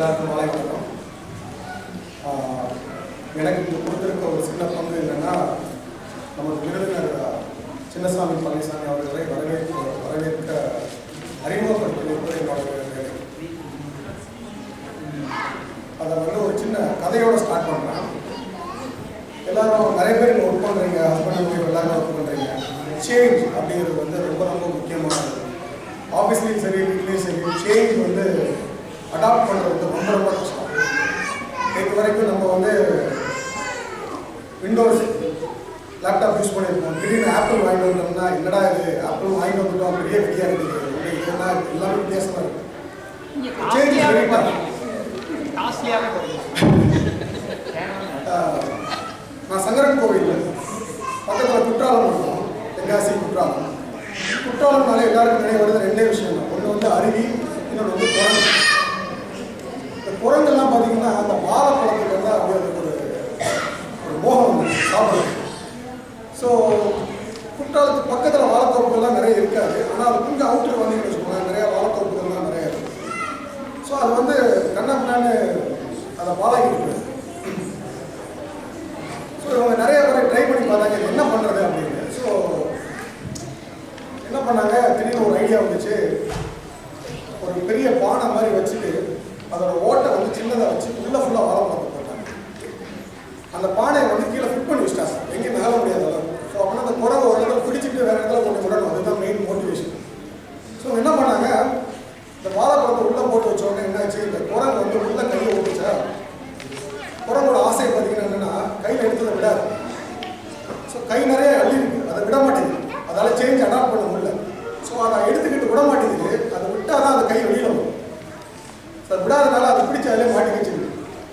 எல்லாருக்கும் மாலை வணக்கம். எனக்கு இங்கே கொடுத்துருக்க ஒரு சின்ன பங்கு என்னென்னா, நமக்கு விருந்தினர் சின்னசாமி பழனிசாமி அவர்களை வரவேற்க அறிமுகப்படுத்தியிருப்பது என்னோட வேலை. அதை வந்து ஒரு சின்ன கதையோடு ஸ்டார்ட் பண்ணுறேன். எல்லாரும் நிறைய பேர் ஒர்க் பண்ணுறீங்க, ஹஸ்பண்ட் அண்ட் ஒய்ஃப் எல்லாரும் ஒர்க் பண்ணுறீங்க. சேஞ்ச் அப்படிங்கிறது வந்து ரொம்ப ரொம்ப முக்கியமானது. ஆஃபீஸ்லேயும் சரி, வீட்லேயும் சரி, சேஞ்ச் வந்து அடாப்ட் பண்ணுறது ரொம்ப ரொம்ப கஷ்டம். இது வரைக்கும் நம்ம வந்து விண்டோஸ் லேப்டாப் யூஸ் பண்ணியிருக்கோம். திடீர்னு ஆப்பிள் வாங்கிட்டு வந்தோம்னா, என்னடா இது ஆப்பிள் வாங்கிட்டு வந்துட்டோம், பெரிய வெட்டியாக இருக்குது, இல்லைன்னா எல்லாமே வித்தியாசமாக இருக்குது. சேஞ்ச் நான் சங்கரன் கோவில் பக்கத்தில் குற்றாலம் இருக்கும், தென்காசி குற்றாலம். குற்றாலம்னாலே எல்லாருக்கும் நிறைய வருது ரெண்டே விஷயம் தான். ஒன்று வந்து அருவி, இன்னொன்று வந்து குரங்கு. இந்த குரங்கெல்லாம் பார்த்தீங்கன்னா அந்த வாழைப்பழத்துக்கு வந்து அப்படியே ஒரு மோகம் வந்து சாப்பிடுது. ஸோ குற்றாலத்துக்கு பக்கத்தில் வாழைத்தோப்புகள்லாம் நிறைய இருக்காது. ஆனால் அது கொஞ்சம் அவுட்டர் வந்தீங்கன்னு வச்சுக்கோங்களேன், நிறையா வாழைத்தோப்புகள்லாம் நிறையா இருக்குது. ஸோ அது வந்து கண்ணான்னு அதை பாலாகிட்டு. ஸோ இவங்க நிறைய பேரை ட்ரை பண்ணி பார்த்தாங்க என்ன பண்ணுறது அப்படின்னு. ஸோ என்ன பண்ணாங்க, திடீர்னு ஒரு ஐடியா வந்துச்சு. ஒரு பெரிய பானை மாதிரி வச்சுட்டு அதோட ஓட்டை வந்து சின்னதாக வச்சு ஃபுல்லாக வாழைப்பழம் போட்டாங்க. அந்த பானையை வந்து கீழே ஃபிட் பண்ணி வச்சிட்டாங்க, எங்கேயும் மேலே முடியாத அளவு. ஸோ அப்படின்னா அந்த குரங்கு ஒரு இடத்துல பிடிச்சிட்டு வேறு இடத்துல கொண்டு விடணும், அதுதான் மெயின் மோட்டிவேஷன். ஸோ என்ன பண்ணாங்க, இந்த வாழைப்பழத்தை உள்ளே போட்டு வச்ச உடனே என்னாச்சு, இந்த குரங்கு வந்து உள்ளே கையை ஓட்டுச்சா. குரங்கோட ஆசை பார்த்தீங்கன்னா என்னென்னா, கையில் எடுத்ததை விடாது. ஸோ கை நிறைய அள்ளி இருக்குது, அதை விட மாட்டேங்குது. அதால் சேஞ்ச் அடாப்ட் பண்ண முடியல. ஸோ அதை எடுத்துக்கிட்டு விட மாட்டேங்குது. அதை விட்டால் தான் அந்த கை வெளியில் வரும். ஸோ விடாதனால அதை பிடிச்சி அதிலே மாட்டி வச்சுருக்கு.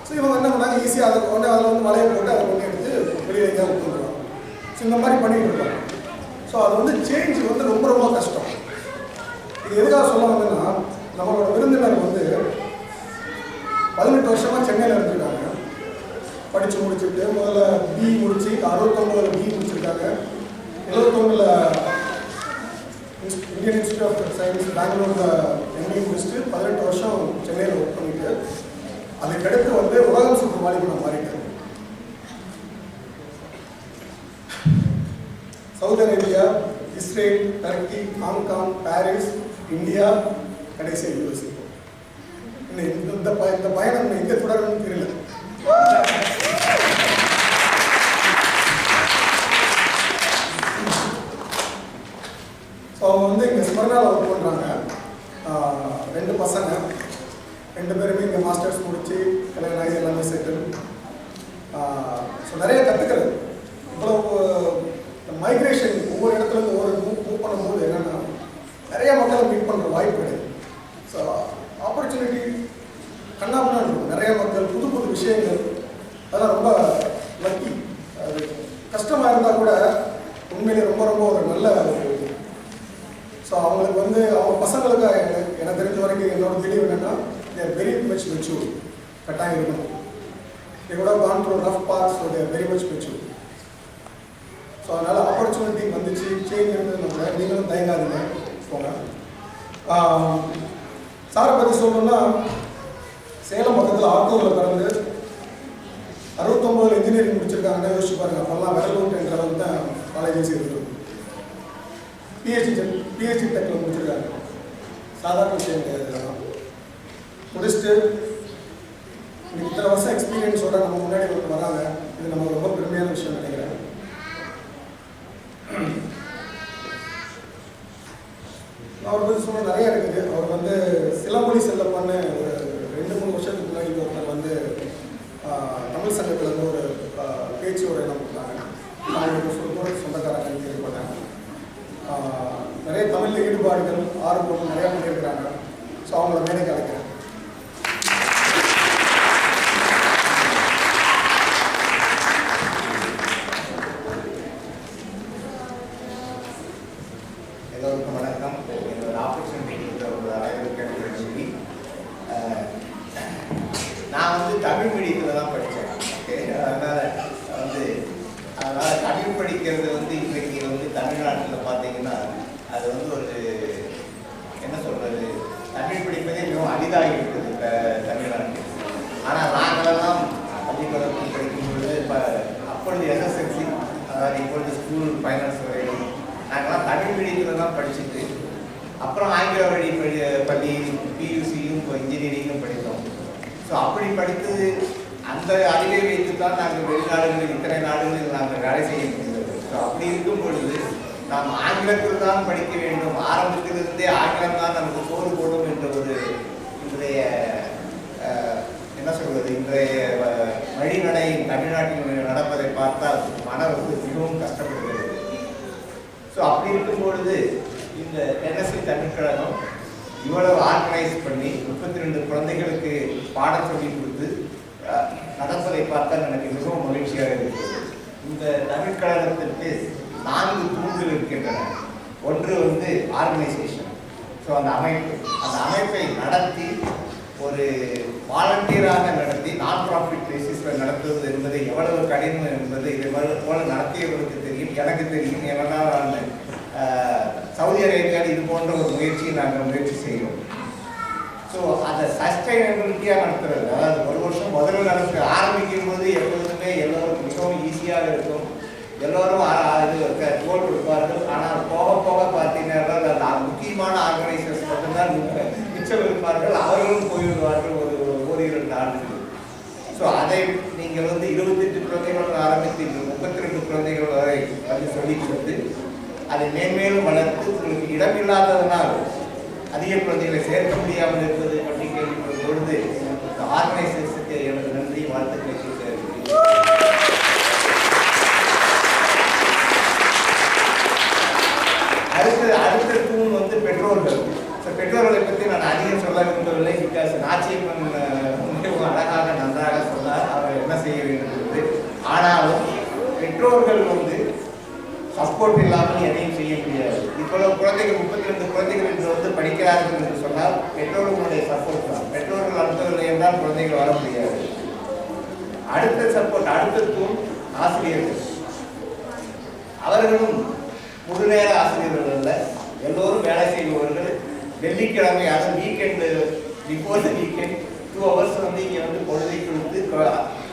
ஸோ இவங்க என்ன பண்ணாங்க, ஈஸியாக அதை கொண்டு அதில் வந்து வலையை போட்டு அதை கொண்டு எடுத்து வெளியே எங்கேயா விட்டுருவாங்க. ஸோ இந்த மாதிரி பண்ணிகிட்டு இருக்காங்க. ஸோ அது வந்து சேஞ்ச் வந்து ரொம்ப ரொம்ப கஷ்டம். இது எதுக்காக சொல்ல வந்தேன்னா, நம்மளோட விருந்தினர் வந்து 18 வருஷமாக சென்னையில் இருந்துருக்காங்க. படித்து முடிச்சுட்டு முதல்ல பிஇ முடிச்சு 69 பிஇ முடிச்சிருக்காங்க. 71 இந்தியன் இன்ஸ்டியூட் ஆஃப் சயின்ஸ் பெங்களூரில் எம்இ முடிச்சுட்டு 18 வருஷம் சென்னையில் ஒர்க் பண்ணிட்டு அதுக்கடுத்து வந்து உலகம் சுற்று வாலிபனாக மாறிட்டார். Saudi Arabia, Israel, Turkey, Hong Kong, Paris, India, கடைசி யூஎஸ்ஏ. இந்த பயணம் எங்கே தொடரும்னு தெரியல. ஸோ அவங்க வந்து இங்கே ஸ்மர்னாவில் ஒர்க் பண்ணுறாங்க. 2 பசங்க, 2 பேருமே இங்கே மாஸ்டர்ஸ் முடித்து கல்யாணம் ஆகி எல்லாமே செட்டில். ஸோ நிறைய கற்றுக்கிறது. இவ்வளவு மைக்ரேஷன் ஒவ்வொரு இடத்துலேருந்து ஒவ்வொரு மூவ் பண்ணும்போது என்னென்னா, நிறைய மக்களை மீட் பண்ணுற வாய்ப்பு கிடையாது. ஸோ ஆப்பர்ச்சுனிட்டி கண்ணாமண்ணா இருக்கும். நிறைய மக்கள், புது புது விஷயங்கள், அதெல்லாம் ரொம்ப லக்கி. அது கஷ்டமாக இருந்தால் கூட உண்மையிலே ரொம்ப ரொம்ப ஒரு நல்ல. ஸோ அவங்களுக்கு வந்து அவங்க பசங்களுக்கு எனக்கு தெரிஞ்ச வரைக்கும் என்னோட தெளிவு என்னென்னா, தேர் வெரி மச் மெச்சூர். கட்டாயம் இருக்கணும். இதோட gone through rough paths, so they're very much mature. So அதனால் ஆப்பர்ச்சுனிட்டி வந்துச்சு, சேஞ்ச் இருந்ததுன்னு கூட நீங்களும் தயங்காதீங்க, போங்க. சாரை பற்றி சொல்லணும்னா, சேலம் பக்கத்தில் ஆத்தூரில் பிறந்து 69 இன்ஜினியரிங் முடிச்சிருக்காங்கன்னா யோசிச்சு பாருங்கள். அப்போல்லாம் விரல் என்ற அளவுக்கு தான் காலேஜஸ் இருக்குது. பிஹெச்டி டெக்கில் முடிச்சிருக்காங்க. சாதாரண விஷயம் கிடையாது. இதெல்லாம் முடிச்சுட்டு இத்தனை வருஷம் எக்ஸ்பீரியன்ஸோட நம்ம முன்னாடி வந்து வராங்க. இது நமக்கு ரொம்ப பெருமையான விஷயம் நினைக்கிறேன். அவர் பற்றி சொன்ன நிறையா இருக்குது. அவர் வந்து சிலம்பொலி செல்லப்பான்னு ஒரு 2-3 வருஷத்துக்கு முன்னாடி ஒருத்தர் வந்து தமிழ் சங்கத்தில் வந்து ஒரு பேச்சு ஒரு இடம் கொடுத்தாங்க. அவங்களுக்கு சொந்தக்காரங்க கேள்விப்பட்டாங்க. நிறைய தமிழில் ஈடுபாடுகள், ஆர்வம் நிறையா பண்ணியிருக்கிறாங்க. ஸோ அவங்கள மேடைக்கு அழைக்கிறேன். எல்லோருக்கும் வணக்கம். என்னோட ஆப்பர்ச்சுனிட்டி ஒரு ஆய்வுக்கு சொல்லி நான் வந்து தமிழ் மீடியத்தில் தான் படித்தேன். ஓகே, அதனால் தமிழ் படிக்கிறது வந்து இன்றைக்கு வந்து தமிழ்நாட்டில் பார்த்தீங்கன்னா அது வந்து ஒரு என்ன சொல்கிறது, தமிழ் படிப்பதே மிகவும் அரிதாகி இருக்குது தமிழ்நாட்டில். ஸ்கூல் ஃபைனல்ஸ் வரையும் நாங்கள்லாம் தமிழ் மீடியத்தில் தான் படிச்சுட்டு அப்புறம் ஆங்கில வழி பள்ளி பியூசியும் இப்போ இன்ஜினியரிங்கும் படித்தோம். ஸோ அப்படி படித்தது அந்த அறிவை வைத்து தான் நாங்கள் வெளிநாடுகளில் இத்தனை நாடுகளில் நாங்கள் வேலை செய்ய முடிந்தது. ஸோ அப்படி இருக்கும் பொழுது நாம் ஆங்கிலத்தில் தான் படிக்க வேண்டும், ஆரம்பத்திலிருந்தே ஆங்கிலம் தான் நமக்கு சோறு போடும் என்ற ஒரு இன்றைய என்ன சொல்வது இன்றைய வழிநடை தமிழ்நாட்டில் நடப்பதை பார்த்தால் மனம் மிகவும் கஷ்டப்படுகிறது. ஸோ அப்படி இருக்கும் பொழுது இந்த NSC தமிழ் கழகம் இவ்வளவு ஆர்கனைஸ் பண்ணி 32 குழந்தைகளுக்கு பாடம் சொல்லி கொடுத்து நடப்பதை பார்த்தால் எனக்கு மிகவும் மகிழ்ச்சியாக இருக்கிறது. இந்த தமிழ் கழகத்திற்கு 4 தூண்கள் இருக்கின்றன. ஒன்று வந்து ஆர்கனைசேஷன். ஸோ அந்த அமைப்பை நடத்தி ஒரு வாலண்டியராக நடத்தி நான் ப்ராஃபிட் பேசிஸில் நடத்துவது என்பது எவ்வளவு கடினம் என்பது இதை போல நடத்தியவர்களுக்கு தெரியும், எனக்கு தெரியும். ஏன்னா சவுதி அரேபியாவில் இது போன்ற ஒரு முயற்சியை நாங்கள் முயற்சி செய்கிறோம். ஸோ அதை சஸ்டைனபிலிட்டியாக நடத்துறது, அதாவது ஒரு வருஷம் முதல்ல ஆரம்பிக்கும் போது எப்பொழுதுமே எல்லோருக்கும் மிகவும் ஈஸியாக இருக்கும், எல்லோரும் இது கோல் கொடுப்பார்கள். ஆனால் போக போக பார்த்தீங்கன்னா அந்த முக்கியமான ஆர்கனைசர்ஸ் மட்டும்தான் மிச்சம் இருப்பார்கள், அவர்களும் போய்விடுவார்கள் ஒரு 2 ஆண்டுகள். ஸோ அதை நீங்கள் வந்து 28 குழந்தைகள் ஆரம்பித்து 32 குழந்தைகள் வரை வந்து சொல்லிக் கொடுத்து அதை மேன்மேலும் வளர்த்து உங்களுக்கு இடமில்லாததனால் அதிக குழந்தைகளை சேர்க்க முடியாமல் இருப்பது பற்றி கேள்விப்படும் பொழுது ஆர்கனைசேஷனுக்கு எனது நன்றி வாழ்த்துக்களை சொல்லியிருக்கிறேன். அடுத்த தூண் வந்து பெற்றோர்கள். ஸோ பெற்றோர்களை பற்றி நான் அதிகம் சொல்ல விரும்பவில்லை. பிகாஸ் நாச்சியம்மன் மிகவும் அழகாக நன்றாக சொன்னார் அவர் என்ன செய்ய வேண்டும் என்று. ஆனாலும் பெற்றோர்கள் வந்து சப்போர்ட் இல்லாமல் எதையும் செய்ய முடியாது. இவ்வளவு குழந்தைகள் 32 குழந்தைகள் என்று வந்து படிக்கிறார்கள் என்று சொன்னால் பெற்றோர்களுடைய சப்போர்ட் தான். பெற்றோர்கள் அனுப்பவில்லை என்றால் குழந்தைகள் வர முடியாது. அடுத்த சப்போர்ட், அடுத்த தூண் ஆசிரியர்கள். அவர்களும் முழுநேர ஆசிரியர்கள் அல்ல, எல்லோரும் வேலை செய்பவர்கள். வெள்ளிக்கிழமை அதாவது weekend before the weekend 2 hours வந்து இங்கே வந்து பொழுதை கொடுத்து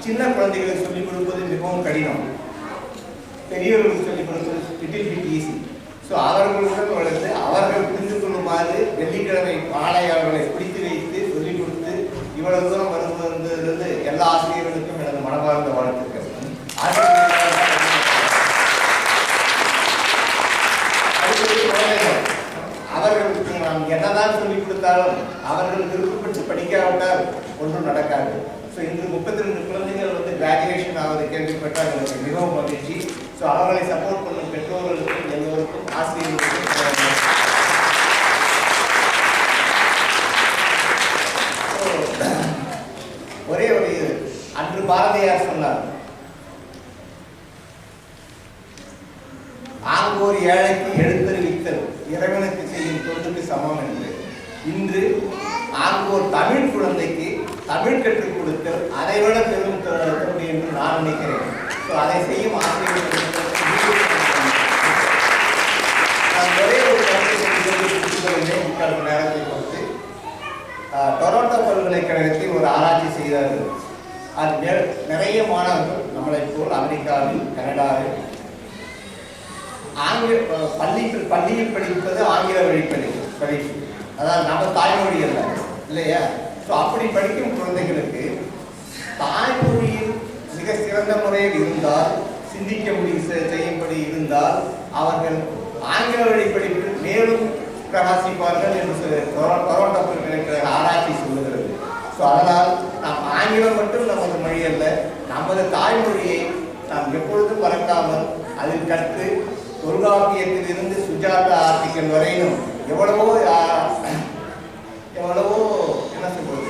சின்ன குழந்தைகளுக்கு சொல்லிக் கொடுப்பது மிகவும் கடினம், பெரியவர்களுக்கு சொல்லிக் கொடுப்பது லிட்டில் பிட் ஈஸி. ஸோ அவர்களுடன் வளர்ந்து அவர்கள் புரிந்து கொள்ளுமாறு வெள்ளிக்கிழமை மாலை அவர்களை பிடித்து வைத்து சொல்லிக் கொடுத்து இவ்வளவு தூரம் வருவதிலிருந்து எல்லா ஆசிரியர்களுக்கும் எனது மனமார்ந்த வாழ்த்துக்கள். அவர்களுக்கு நாம் என்னதான் சொல்லிக் கொடுத்தாலும் அவர்கள் விருப்பப்பட்டு படிக்காவிட்டால் ஒன்றும் நடக்காது. ஸோ இன்று 32 குழந்தைகள் வந்து கிராஜுவேஷன் ஆவது கேள்விப்பட்டால் எனக்கு மிகவும் மகிழ்ச்சி. ஸோ அவர்களை சப்போர்ட் பண்ணும் பெற்றோர்களுக்கும் எல்லோருக்கும் ஆசிரியர்களுக்கும் ஒரே ஒரு அன்று பாரதியார் சொன்னார், ஆங்கோர் ஏழைக்கு எழுத்தறிவித்தல் இறைவனுக்கு செய்யும் தொண்டுக்கு சமம் என்று. இன்று ஆங்கோர் தமிழ் குழந்தைக்கு தமிழ் கற்றுக் கொடுத்தல் அதைவிட பெரும் தொண்டு என்று நான் நினைக்கிறேன். ஸோ அதை செய்யும் ஆசிரியர்கள் ஒரே ஒரு நேரத்தை பொறுத்து டொரண்டோ பல்கலைக்கழகத்தில் ஒரு ஆராய்ச்சி செய்தார்கள். அது நிறைய மாணவர்கள் நம்மளைப் போல் அமெரிக்காவில், கனடாவில் பள்ளியில் படிப்பது ஆங்கில வழி படிப்பு, அதாவது நம்ம தாய்மொழி அல்ல இல்லையா. ஸோ அப்படி படிக்கும் குழந்தைகளுக்கு தாய்மொழியில் மிக சிறந்த முறையில் இருந்தால், சிந்திக்க செய்யும்படி இருந்தால் அவர்கள் ஆங்கில வழி படிப்பில் மேலும் பிரகாசிப்பார்கள் என்று டொரண்டோ பல்கலைக்கழக ஆராய்ச்சி சொல்லுகிறது. ஸோ அதனால் நாம் ஆங்கிலம் மட்டும் நமது மொழி அல்ல, நமது தாய்மொழியை நாம் எப்பொழுதும் மறக்காமல் அதில் கற்று தொல்காப்பியத்திலிருந்து சுஜாதா ஆர்டிக்கல் வரையிலும் எவ்வளவோ என்ன சொல்வது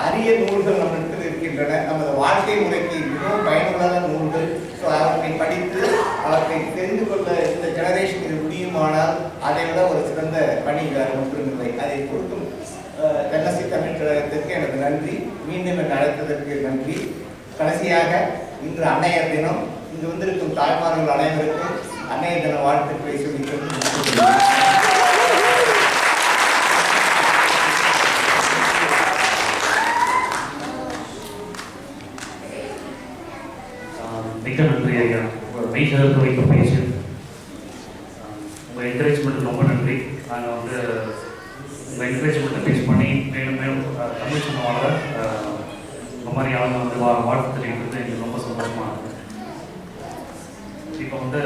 அரிய நூல்கள் நம்மிடத்தில் இருக்கின்றன. நமது வாழ்க்கை முறைக்கு மிகவும் பயனுள்ள நூல்கள். ஸோ அவற்றை படித்து அவற்றை தெரிந்து கொள்ள இந்த ஜெனரேஷன் இது முடியுமானால் அதை விட ஒரு சிறந்த பணி வேறு ஒன்றுமில்லை. அதை கொடுக்கும் NSC தமிழ் கழகத்திற்கு எனது நன்றி. மீண்டும் என்னை அழைத்ததற்கு நன்றி. கடைசியாக இன்று அன்னையர் தினம். இங்கு வந்திருக்கும் தாய்மார்கள் அனைவருக்கும் அன்னையர் தின வாழ்த்துக்களை சொல்லிக்கொண்டு மிக்க நன்றி ஐயா. மெய்சிலிருக்க வைக்கும் பேச்சு. உங்கள் என்கரேஜ்மெண்ட்டுக்கு ரொம்ப நன்றி. நாங்கள் வந்து உங்கள் என்கரேஜ்மெண்ட்டை பேஸ் பண்ணி மேலும் மேலும் தமிழ் சினிமா வளர இந்த மாதிரி ஆளுங்க வந்து வாழ்த்து தெரிவிக்கிறது எங்களுக்கு ரொம்ப சந்தோஷமாக இருக்குது. இப்போ வந்து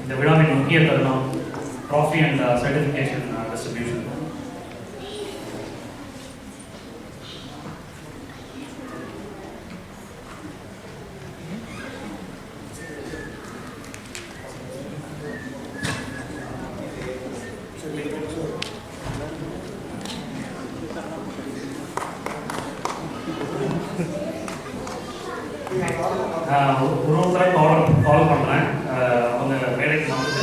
இந்த விழாவின் முக்கிய தருணம் ட்ராஃபி அண்ட் சர்டிஃபிகேஷன் டிஸ்ட்ரிபியூஷன். ஒருத்தரை கால் பண்ணுறேன். அவங்க வேலைக்கு வந்துட்டு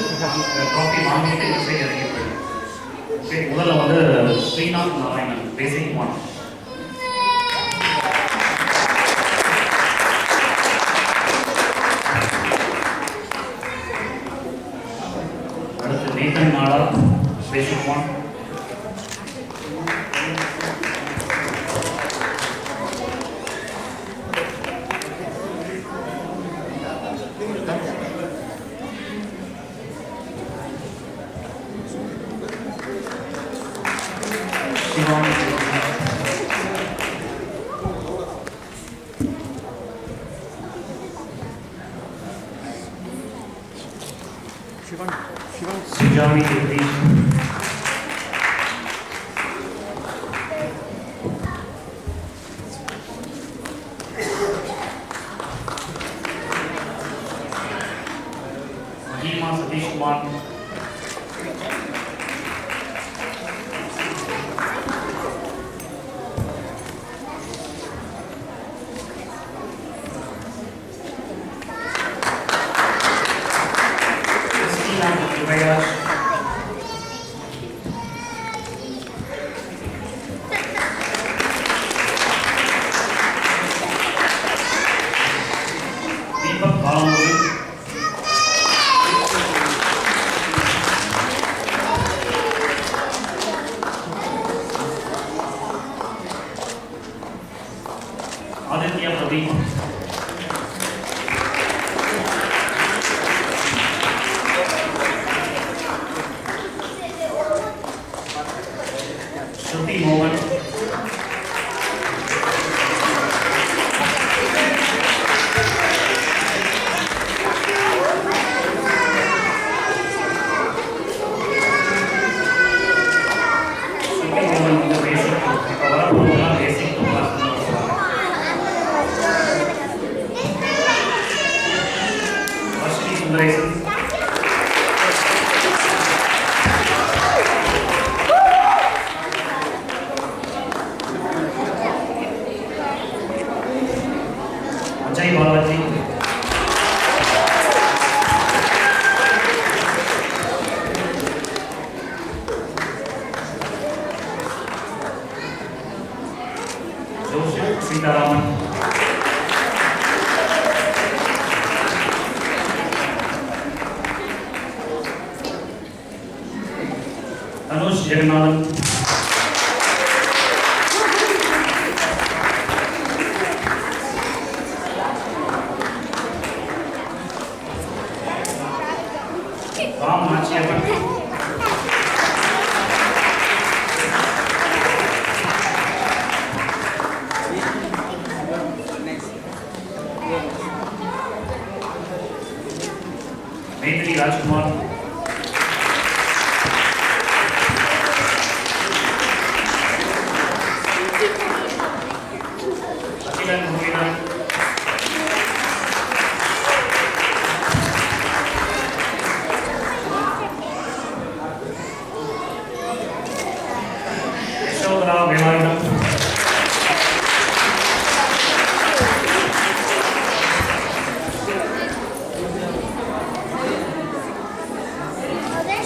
ட்ராஃபி வாங்கிட்டு மெசேஜ் இறங்கி போயிடும். ஓகே, முதல்ல வந்து ஸ்ரீநாத் நாராயணன் பேசிக் ஒன். அடுத்து நேதன் நாடா பேசிக் one. Sujani Jagdish. Mahima Satish Kumar. Aditya Pradeep. Shruti Mohan. Ajay Balaji. Joseph Sitaraman. Anush Jagannath. Ram Machiapan. Maitri Rajkumar. Akilan Murina. Yashodhara Velayam.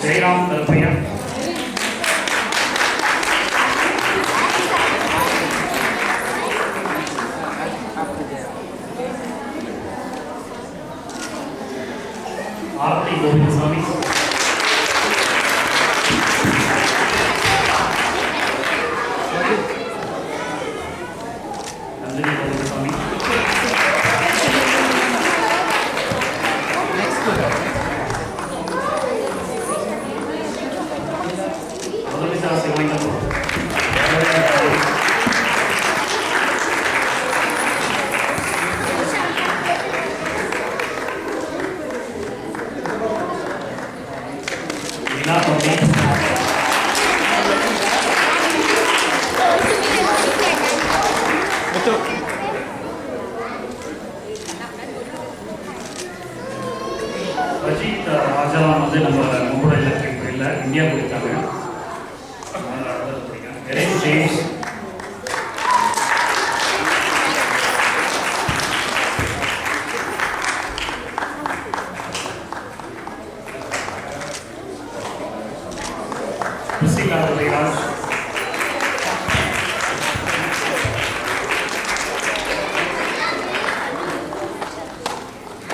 Jairam Dalpaya. Aarti Govindaswamy. Nandini Govindaswamy. Ajith ராஜாலாம் வந்து நம்ம கூட இல்லை, இப்போ இல்லை, India போயிருக்காங்க. Eren James, Priscilla Rivas,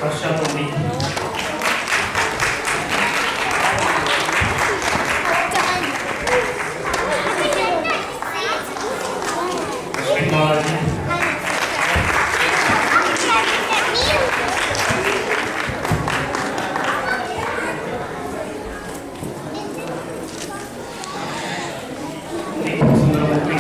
Harsha Tony, Ashwin Balaji, Deepak Sundaramurthy,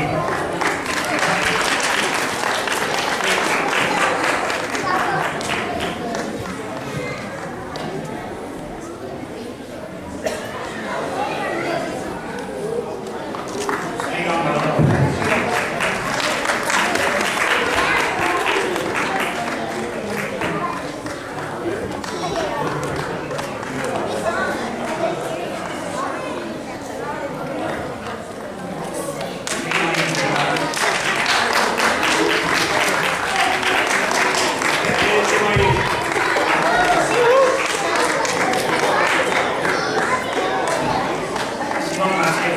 Sriram Narayan, Shivam Nashik,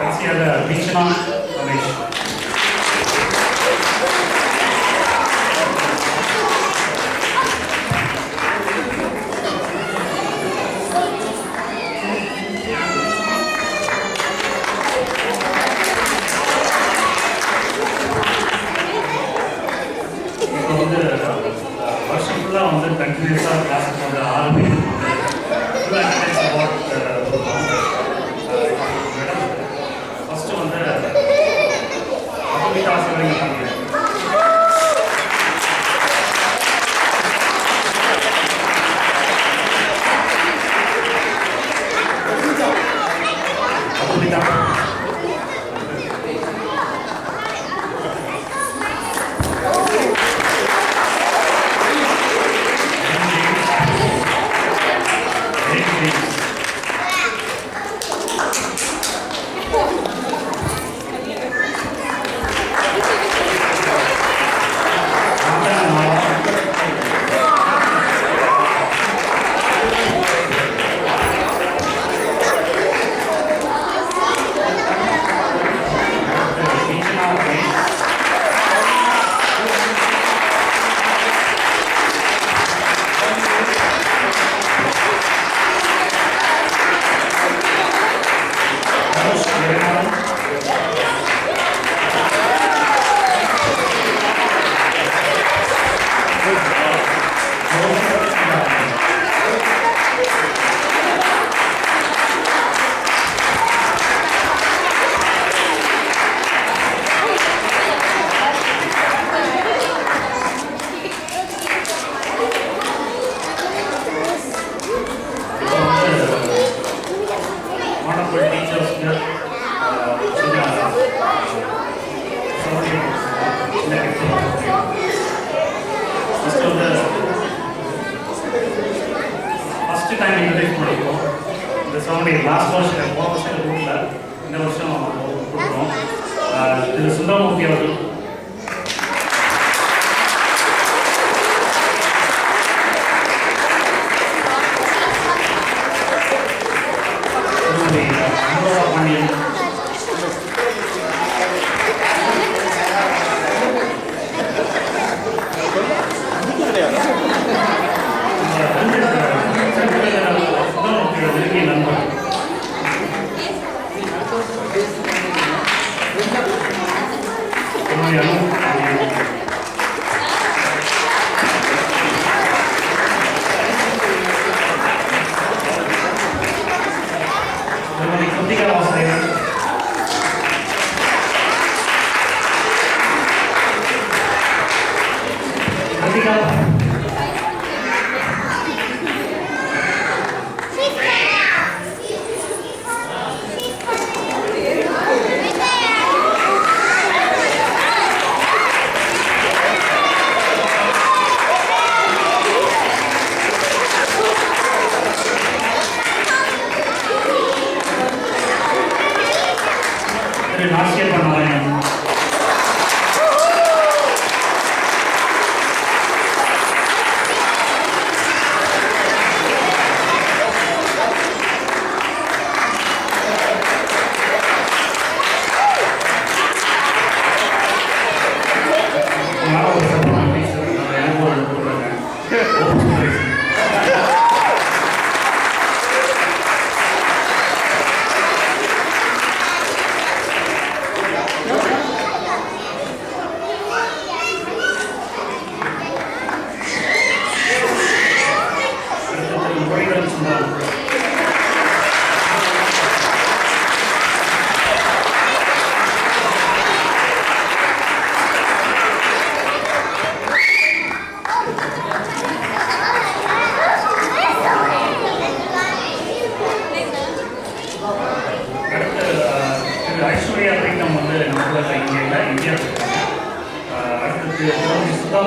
Kansiyaga Vishna Ramesh, இப்போ வந்து வருஷம் ஃபுல்லாக வந்து கண்டினியூஸாக கிளாஸுக்கு வந்து 6 பேர் ஃபுல்லாக அட்டெண்டன்ஸ் அவார்ட் கொடுத்தோம். மேடம் ஃபஸ்ட்டு வந்து அபமிதா சிவலிங்கம் பண்ணி அபமிதா ஃபஸ்ட்டு டைம் இன்ட்ரடியூஸ் பண்ணியிருக்கோம். இந்த சவுண்ட் லாஸ்ட் வருஷம் போன வருஷம் கொடுக்கல, இந்த வருஷம் கொடுக்குறோம். திரு சுந்தரமூர்த்தி அவர்கள் அனுபவ பாண்டியன் நெருங்கிய நண்பர் குத்திகா ஆசிரியர் Ritika. Nashia Narayan. ஐஸ்வர்யா பிரிங்கம் வந்து நம்ம இங்கே இந்தியா அடுத்தது சுதா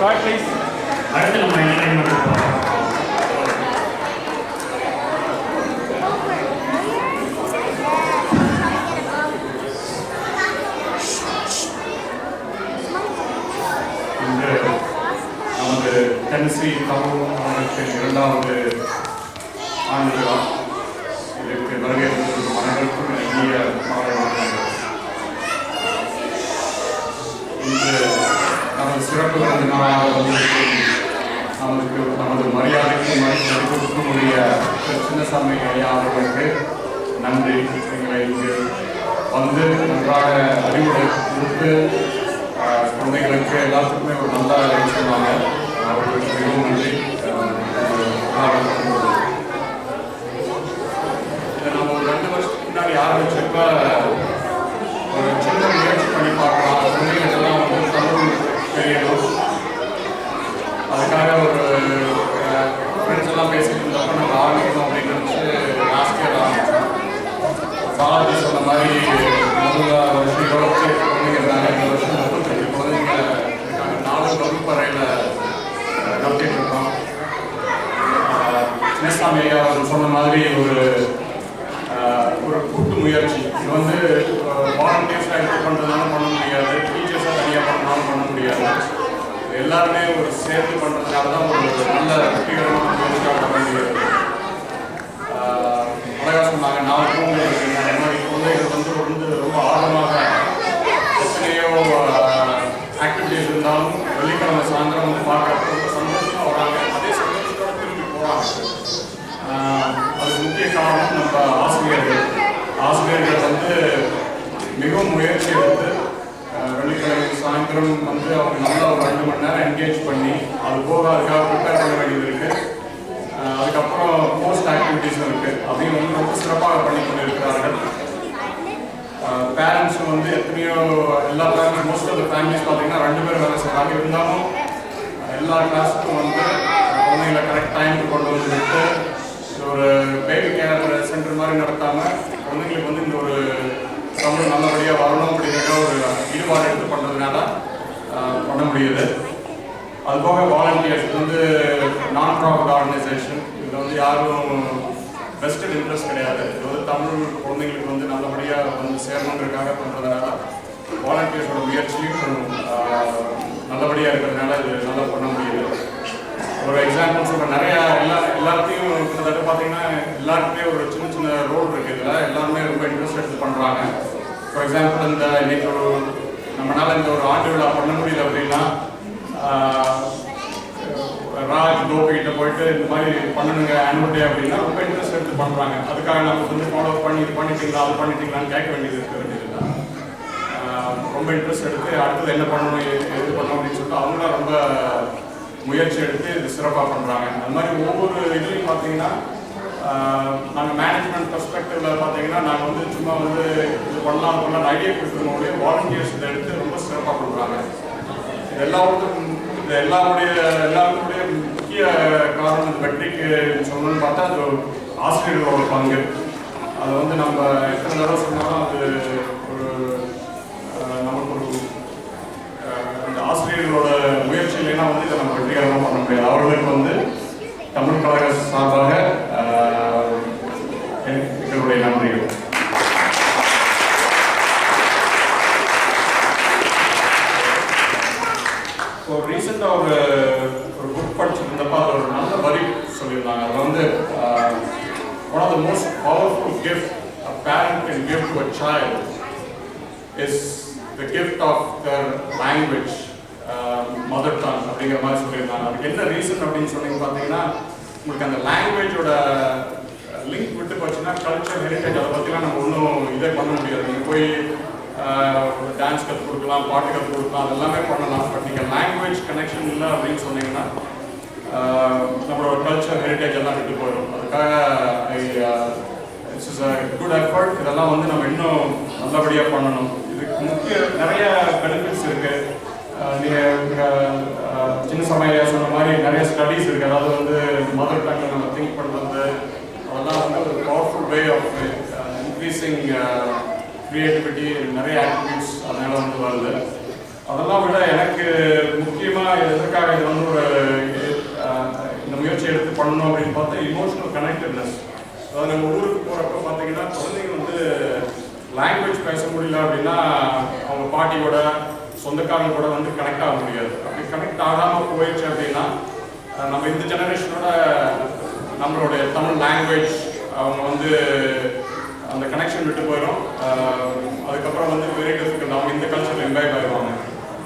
பாண்டியன். அடுத்து நம்ம என்டர்டைன்மெண்ட் போகிறோம். இன்று நமது டென்னசி தமிழகத்தின் 2வது ஆண்டு விழா. இதற்கு வரவேற்கும் அனைவருக்கும் இந்திய மாலை வணக்கங்கள். இன்று நமது சிறப்பு விருந்தினராக வந்திருக்கும் நமது மரியாதைக்கு மதிப்பிற்குரிய சின்னசாமி ஐயா அவர்களுக்கு நன்றி. எங்களை இங்கு வந்து நன்றாக அறிவுரை கொடுத்து குழந்தைகளுக்கு எல்லாத்துக்குமே ஒரு நல்ல சொன்னாங்க. அவர்களுக்கு மிகவும் நன்றி. இதை நம்ம ஒரு 2 வருஷத்துக்கு முன்னாடி ஆரம்பிச்சப்ப ஒரு சின்ன முயற்சி பண்ணி பார்க்கலாம். குழந்தைகளுக்கெல்லாம் வந்து தமிழ் தெரியணும். அதுக்காக ஒரு ஃப்ரெண்ட்ஸ் எல்லாம் பேசிட்டு இருந்தப்போ நம்ம ஆரம்பிக்கணும் அப்படின்னு நினச்சி லாஸ்ட் இயர் ஆரம்பிச்சோம். பாலாஜி சொன்ன மாதிரி முதல்ல வருஷம் 28 குழந்தைங்க இருந்தாங்க. இந்த வருஷம் 38 குழந்தைங்க இருக்காங்க. 4 வகுப்பறையில் நடத்திட்டு இருக்கோம். சின்னசாமி ஐயா அவர் சொன்ன மாதிரி ஒரு கூட்டு முயற்சி. இது வந்து வாலண்டியர்ஸாக எடுத்து பண்ணுறதுனால பண்ண முடியாது, டீச்சர்ஸாக தனியாக பண்ணாலும் பண்ண முடியாது. எல்லாருமே ஒரு சேர்ந்து பண்ணுறதுனால தான் ஒரு நல்ல வெற்றிகரமான முயற்சியாக பண்ண முடியாது. அழகாக சொன்னாங்க 4 குழந்தைகள் இருக்குங்க. அந்த மாதிரி குழந்தைகள் வந்து ரொம்ப ஆழமாக எத்தனையோ ஆக்டிவிட்டிஸ் இருந்தாலும் வெள்ளிக்கிழமை சாயந்தரம் வந்து பார்க்க ரொம்ப சந்தோஷமாக வராங்க. அதே சந்தோஷத்தோடு திரும்பி போகிறாங்க. அதுக்கு முக்கிய காரணம் நம்ம ஆசிரியர்கள் வந்து மிகவும் முயற்சி எடுத்து வெள்ளிக்கிழமை சாயந்தரம் வந்து அவங்க நல்லா ஒரு 2 மணி நேரம் என்கேஜ் பண்ணி அது போக அதுக்காக ப்ரிப்பேர் பண்ண வேண்டியது இருக்குது. அதுக்கப்புறம் போஸ்ட் ஆக்டிவிட்டீஸும் இருக்குது. அதையும் வந்து ரொம்ப சிறப்பாக பண்ணி கொண்டு இருக்கிறார்கள். பேரண்ட்ஸும் வந்து எத்தனையோ எல்லா parents most of the families பார்த்தீங்கன்னா 2 பேர் வேலை செய்கிறாங்க. இருந்தாலும் எல்லா கிளாஸுக்கும் வந்து குழந்தைங்களை கரெக்ட் டைமுக்கு கொண்டு வந்து விட்டு ஒரு பேபி கேர் சென்டர் மாதிரி நடத்தாமல் குழந்தைங்களுக்கு வந்து இந்த ஒரு தமிழ் நல்லபடியாக வரணும் அப்படிங்கிற ஒரு ஈடுபாடு எடுத்து பண்ணுறதுனால பண்ண முடியுது. அதுபோக வாலண்டியர்ஸ் வந்து நான் ப்ராஃபிட் ஆர்கனைசேஷன், இதில் வந்து யாரும் பெஸ்டட் இன்ட்ரெஸ்ட் கிடையாது. இது வந்து தமிழ் குழந்தைங்களுக்கு வந்து நல்லபடியாக வந்து சேரணுங்கிறதுக்காக பண்ணுறதுனால வாலண்டியர்ஸோட முயற்சியும் நல்லபடியாக இருக்கிறதுனால இது நல்லா பண்ண முடியுது. ஒரு எக்ஸாம்பிள் சொல்கிறேன், நிறையா எல்லாத்தையும் கிட்டத்தட்ட பார்த்தீங்கன்னா எல்லாருக்குமே ஒரு சின்ன சின்ன ரோல் இருக்குது. இதில் எல்லாருமே ரொம்ப இன்ட்ரெஸ்ட் எடுத்து பண்ணுறாங்க. ஃபார் எக்ஸாம்பிள் இன்னைக்கு ஒரு நம்மளால் இந்த ஒரு ஆண்டு விழா பண்ண முடியல அப்படின்னா ராஜ் கோபிகிட்ட போயிட்டு இந்த மாதிரி பண்ணணுங்க ஆனுவல் டே அப்படின்னா ரொம்ப இன்ட்ரெஸ்ட் எடுத்து பண்ணுறாங்க. அதுக்காக நம்ம வந்து ஃபாலோ பண்ணி இது பண்ணிட்டீங்களா அது பண்ணிட்டீங்களான்னு கேட்க வேண்டியது வேண்டியதுதான். ரொம்ப இன்ட்ரெஸ்ட் எடுத்து அடுத்தது என்ன பண்ணணும் எது பண்ணணும் அப்படின்னு சொல்லிட்டு அவங்களாம் ரொம்ப முயற்சி எடுத்து இது சிறப்பாக பண்ணுறாங்க. அந்த மாதிரி ஒவ்வொரு இதுலையும் பார்த்தீங்கன்னா நாங்கள் மேனேஜ்மெண்ட் பெர்ஸ்பெக்டிவில் பார்த்தீங்கன்னா நாங்கள் வந்து சும்மா வந்து இது பண்ணலாம் ஐடியா கொடுக்குறவங்களுடைய வாலண்டியர்ஸ் இதை எடுத்து ரொம்ப சிறப்பாக பண்ணுறாங்க. இது எல்லாருடைய முக்கிய காரணம் இந்த வெற்றிக்கு சொல்லணும்னு பார்த்தா அது ஆசிரியர்களோட பங்கு. அதை வந்து நம்ம எத்தனை தடவை சொன்னாலும் அது ஒரு நமக்கு ஒரு அந்த ஆசிரியர்களோட முயற்சி இல்லைன்னா வந்து இதை நம்ம வெற்றிகரமாக பண்ண முடியாது. அவர்களுக்கு வந்து தமிழ் கழக சார்பாக எங்களுடைய நன்றிகள். இப்போ ரீசெண்டாக ஒரு புக் படிச்சுருந்தப்போ அது ஒரு நல்ல வரி சொல்லியிருந்தாங்க. அதில் வந்து one of the most powerful gift a parent can give to a child is the gift of their language, mother tongue அப்படிங்கிற மாதிரி சொல்லியிருந்தாங்க. அதுக்கு என்ன ரீசன் அப்படின்னு சொன்னீங்க பார்த்தீங்கன்னா உங்களுக்கு அந்த லாங்குவேஜோட லிங்க் விட்டு போச்சுன்னா கல்ச்சர் ஹெரிட்டேஜ் அதை பற்றிலாம் நம்ம ஒன்றும் இதே பண்ண முடியாது. நீங்கள் போய் டான்ஸ் கற்றுக் கொடுக்கலாம், பாட்டு கற்றுக் கொடுக்கலாம், அதெல்லாமே பண்ணலாம். பட் நீங்கள் லாங்குவேஜ் கனெக்ஷன் இல்லை அப்படின்னு சொன்னீங்கன்னா நம்மளோட கல்ச்சர் ஹெரிட்டேஜ் எல்லாம் விட்டு போயிடும். அதுக்காக it's is a good effort. இதெல்லாம் வந்து நம்ம இன்னும் நல்லபடியாக பண்ணணும். இதுக்கு முக்கிய நிறைய பெனிஃபிட்ஸ் இருக்குது. நீங்கள் சின்ன சமயம் சொன்ன மாதிரி நிறைய ஸ்டடீஸ் இருக்குது. அதாவது வந்து மதர் டங்கில் நம்ம திங்க் பண்ணுறது அதெல்லாம் வந்து ஒரு powerful way of increasing creativity, நிறைய ஆக்டிவிட்டீஸ் அதனால வந்து வருது. அதெல்லாம் விட எனக்கு முக்கியமாக எதற்காக இது வந்து ஒரு இந்த முயற்சி எடுத்து பண்ணணும் அப்படின்னு பார்த்தா இமோஷனல் கனெக்டட்னஸ். அதாவது நம்ம ஊருக்கு போகிறப்ப பார்த்தீங்கன்னா குழந்தைங்க வந்து லாங்குவேஜ் பேச முடியல அப்படின்னா அவங்க பாட்டியோட சொந்தக்காரங்க கூட வந்து கனெக்ட் ஆக முடியாது. அப்படி கனெக்ட் ஆகாமல் போயிடுச்சு அப்படின்னா நம்ம இந்த ஜெனரேஷனோட நம்மளுடைய தமிழ் லாங்குவேஜ் அவங்க வந்து அந்த கனெக்ஷன் விட்டு போயிடும். அதுக்கப்புறம் வந்து வெரி டிஃபிகல்ட், அவங்க இந்த கல்ச்சரில் எம்பாய்ப் ஆகிடுவாங்க.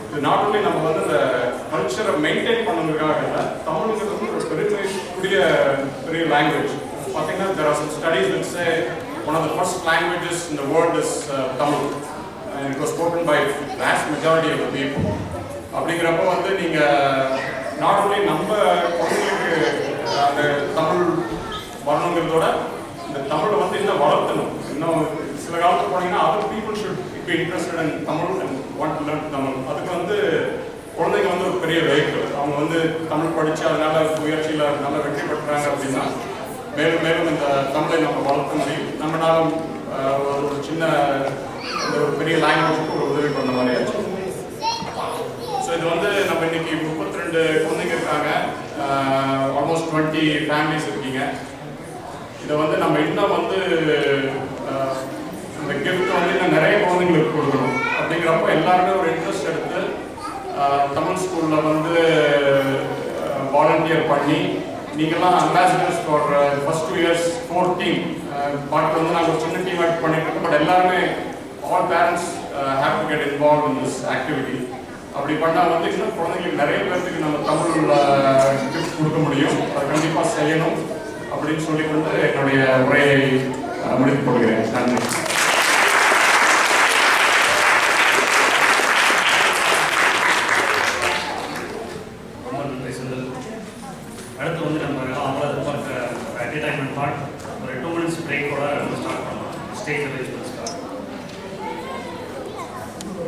இது நாட் ஒன்லி நம்ம வந்து அந்த கல்ச்சரை மெயின்டைன் பண்ணுறதுக்காக இல்லை, தமிழுங்கிறது வந்து ஒரு பெரிய லாங்குவேஜ். பார்த்தீங்கன்னா there are some studies that say one of the first languages in the world is Tamil and it was spoken by vast majority of the people. அப்படிங்கிறப்போ வந்து நீங்கள் நாட் ஒன்லி நம்ம குழந்தைங்களுக்கு அந்த தமிழ் வரணுங்கிறதோட இந்த தமிழை வந்து இன்னும் வளர்த்தணும். இன்னும் சில காலத்துக்கு போனீங்கன்னா other people should be interested in Tamil and want to learn Tamil. அதுக்கு வந்து குழந்தைங்க வந்து ஒரு பெரிய வெஹிக்கிள். அவங்க வந்து தமிழ் படித்து அதனால முயற்சியில் நல்லா வெற்றி பெற்றாங்க அப்படின்னா மேலும் மேலும் இந்த தமிழை நம்ம வளர்க்க முடியும். நம்மளாலும் ஒரு சின்ன இந்த ஒரு பெரிய லாங்குவேஜுக்கு ஒரு உதவி பண்ண மாதிரி ஆச்சு. ஸோ இது வந்து நம்ம இன்னைக்கு 32 குழந்தைங்க இருக்காங்க, ஆல்மோஸ்ட் 20 ஃபேமிலிஸ் இருக்கீங்க. இதை வந்து நம்ம இன்னும் வந்து இந்த கிஃப்ட் வந்து இன்னும் நிறைய குழந்தைங்களுக்கு கொடுக்கணும். அப்படிங்கிறப்போ எல்லாருமே ஒரு இன்ட்ரெஸ்ட் எடுத்து தமிழ் ஸ்கூலில் வந்து வாலண்டியர் பண்ணி நீங்கள்லாம் ambassadors for first 2 years 4 team பார்த்து வந்து நாங்கள் ஒரு சின்ன டீம் ஆக்ட் பண்ணிட்டு இருக்கோம். பட் எல்லாருமே all parents have to get involve in this activity. அப்படி பண்ணால் வந்து இன்னும் குழந்தைங்களுக்கு நிறைய பேருக்கு நம்ம தமிழ் கிஃப்ட் கொடுக்க முடியும். அதை கண்டிப்பாக செய்யணும் அப்படின்னு சொல்லி கொண்டு என்னுடைய உரையை முடித்துக் கொள்கிறேன். நன்றி. அடுத்து வந்து நம்ம அவங்கள எதிர்பார்க்க என்டர்டைன்மெண்ட் பார்ட் ஒரு 2 minutes பிரேக்கோட ஸ்டார்ட் பண்ணலாம். ஸ்டேஜில்